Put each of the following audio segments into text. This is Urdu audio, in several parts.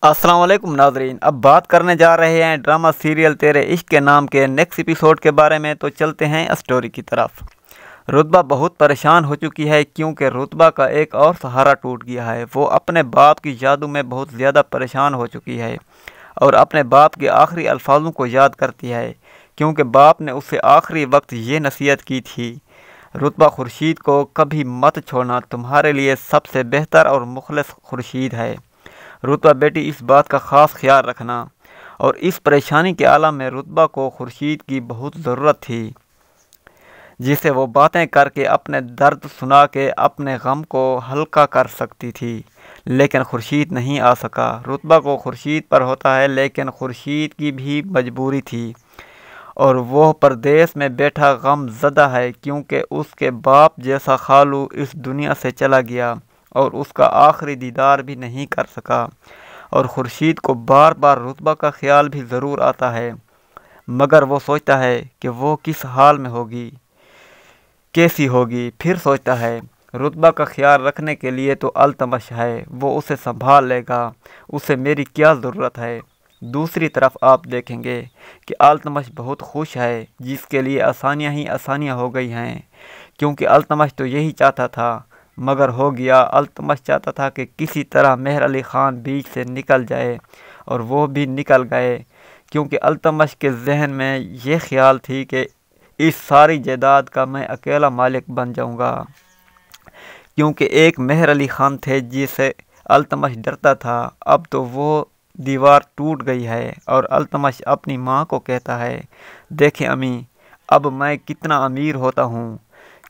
السلام علیکم ناظرین، اب بات کرنے جا رہے ہیں ڈرامہ سیریل تیرے عشق کے نام کے نیکسٹ ایپیسوڈ کے بارے میں۔ تو چلتے ہیں اسٹوری کی طرف۔ رتبہ بہت پریشان ہو چکی ہے کیونکہ رتبہ کا ایک اور سہارا ٹوٹ گیا ہے۔ وہ اپنے باپ کی یادوں میں بہت زیادہ پریشان ہو چکی ہے اور اپنے باپ کے آخری الفاظوں کو یاد کرتی ہے کیونکہ باپ نے اسے آخری وقت یہ نصیحت کی تھی، رتبہ خورشید کو کبھی مت چھوڑنا، تمہارے لیے سب سے بہتر اور مخلص خورشید ہے۔ رتبہ بیٹی، اس بات کا خاص خیال رکھنا۔ اور اس پریشانی کے عالم میں رتبہ کو خورشید کی بہت ضرورت تھی، جسے وہ باتیں کر کے اپنے درد سنا کے اپنے غم کو ہلکا کر سکتی تھی، لیکن خورشید نہیں آ سکا۔ رتبہ کو خورشید پر ہوتا ہے، لیکن خورشید کی بھی مجبوری تھی اور وہ پردیس میں بیٹھا غم زدہ ہے کیونکہ اس کے باپ جیسا خالو اس دنیا سے چلا گیا اور اس کا آخری دیدار بھی نہیں کر سکا۔ اور خورشید کو بار بار رتبہ کا خیال بھی ضرور آتا ہے، مگر وہ سوچتا ہے کہ وہ کس حال میں ہوگی، کیسی ہوگی۔ پھر سوچتا ہے رتبہ کا خیال رکھنے کے لیے تو التمش ہے، وہ اسے سنبھال لے گا، اسے میری کیا ضرورت ہے۔ دوسری طرف آپ دیکھیں گے کہ التمش بہت خوش ہے، جس کے لیے آسانیاں ہی آسانیاں ہو گئی ہیں، کیونکہ التمش تو یہی چاہتا تھا مگر ہو گیا۔ التمش چاہتا تھا کہ کسی طرح مہر علی خان بیچ سے نکل جائے اور وہ بھی نکل گئے، کیونکہ التمش کے ذہن میں یہ خیال تھی کہ اس ساری جائیداد کا میں اکیلا مالک بن جاؤں گا، کیونکہ ایک مہر علی خان تھے جسے التمش ڈرتا تھا۔ اب تو وہ دیوار ٹوٹ گئی ہے اور التمش اپنی ماں کو کہتا ہے، دیکھیں امی، اب میں کتنا امیر ہوتا ہوں،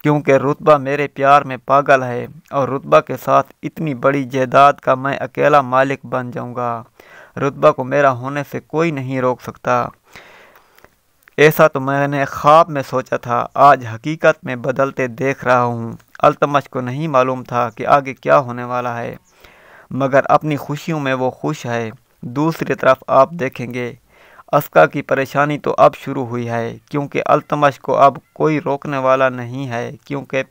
کیونکہ رتبہ میرے پیار میں پاگل ہے اور رتبہ کے ساتھ اتنی بڑی جائیداد کا میں اکیلا مالک بن جاؤں گا۔ رتبہ کو میرا ہونے سے کوئی نہیں روک سکتا۔ ایسا تو میں نے خواب میں سوچا تھا، آج حقیقت میں بدلتے دیکھ رہا ہوں۔ التمش کو نہیں معلوم تھا کہ آگے کیا ہونے والا ہے، مگر اپنی خوشیوں میں وہ خوش ہے۔ دوسری طرف آپ دیکھیں گے اسکا کی پریشانی تو اب شروع ہوئی ہے، کیونکہ التمش کو اب کوئی روکنے والا نہیں ہے، کیونکہ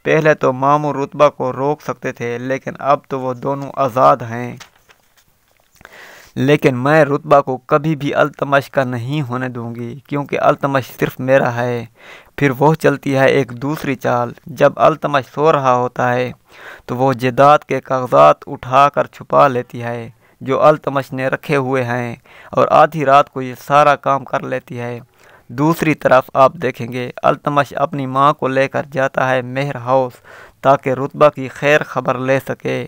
پہلے تو ماموں رتبہ کو روک سکتے تھے، لیکن اب تو وہ دونوں آزاد ہیں۔ لیکن میں رتبہ کو کبھی بھی التمش کا نہیں ہونے دوں گی، کیونکہ التمش صرف میرا ہے۔ پھر وہ چلتی ہے ایک دوسری چال۔ جب التمش سو رہا ہوتا ہے تو وہ جائیداد کے کاغذات اٹھا کر چھپا لیتی ہے جو التمش نے رکھے ہوئے ہیں اور آدھی رات کو یہ سارا کام کر لیتی ہے۔ دوسری طرف آپ دیکھیں گے التمش اپنی ماں کو لے کر جاتا ہے مہر ہاؤس تاکہ رتبہ کی خیر خبر لے سکے،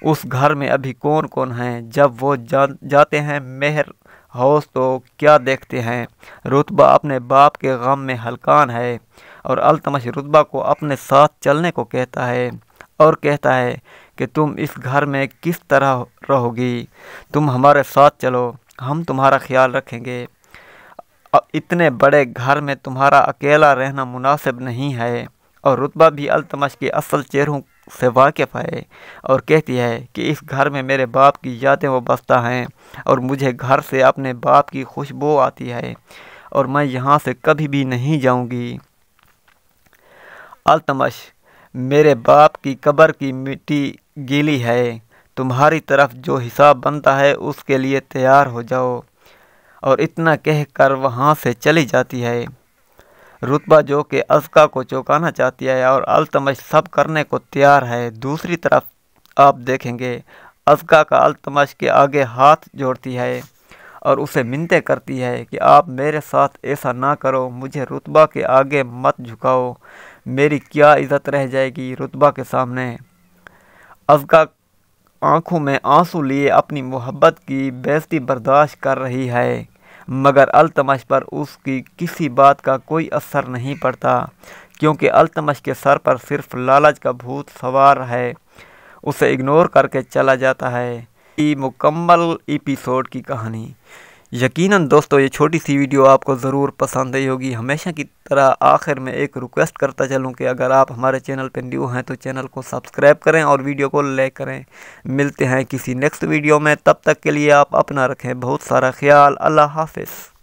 اس گھر میں ابھی کون کون ہیں۔ جب وہ جاتے ہیں مہر ہاؤس تو کیا دیکھتے ہیں، رتبہ اپنے باپ کے غم میں ہلکان ہے اور التمش رتبہ کو اپنے ساتھ چلنے کو کہتا ہے اور کہتا ہے کہ تم اس گھر میں کس طرح رہو گی، تم ہمارے ساتھ چلو، ہم تمہارا خیال رکھیں گے، اتنے بڑے گھر میں تمہارا اکیلا رہنا مناسب نہیں ہے۔ اور رتبہ بھی التمش کے اصل چہروں سے واقف ہے اور کہتی ہے کہ اس گھر میں میرے باپ کی یادیں وابستہ ہیں اور مجھے گھر سے اپنے باپ کی خوشبو آتی ہے اور میں یہاں سے کبھی بھی نہیں جاؤں گی۔ التمش، میرے باپ کی قبر کی مٹی گیلی ہے، تمہاری طرف جو حساب بنتا ہے اس کے لیے تیار ہو جاؤ، اور اتنا کہہ کر وہاں سے چلی جاتی ہے۔ رتبہ جو کہ اسکا کو چوکانا چاہتی ہے اور التمش سب کرنے کو تیار ہے۔ دوسری طرف آپ دیکھیں گے اسکا کا التمش کے آگے ہاتھ جوڑتی ہے اور اسے منتیں کرتی ہے کہ آپ میرے ساتھ ایسا نہ کرو، مجھے رتبہ کے آگے مت جھکاؤ، میری کیا عزت رہ جائے گی رتبہ کے سامنے۔ اسکا آنکھوں میں آنسو لیے اپنی محبت کی بےعزتی برداشت کر رہی ہے، مگر التمش پر اس کی کسی بات کا کوئی اثر نہیں پڑتا، کیونکہ التمش کے سر پر صرف لالچ کا بھوت سوار ہے، اسے اگنور کر کے چلا جاتا ہے۔ یہ مکمل ایپیسوڈ کی کہانی۔ یقیناً دوستو یہ چھوٹی سی ویڈیو آپ کو ضرور پسند آئی ہوگی۔ ہمیشہ کی طرح آخر میں ایک ریکویسٹ کرتا چلوں کہ اگر آپ ہمارے چینل پہ نیو ہیں تو چینل کو سبسکرائب کریں اور ویڈیو کو لائک کریں۔ ملتے ہیں کسی نیکسٹ ویڈیو میں، تب تک کے لیے آپ اپنا رکھیں بہت سارا خیال۔ اللہ حافظ۔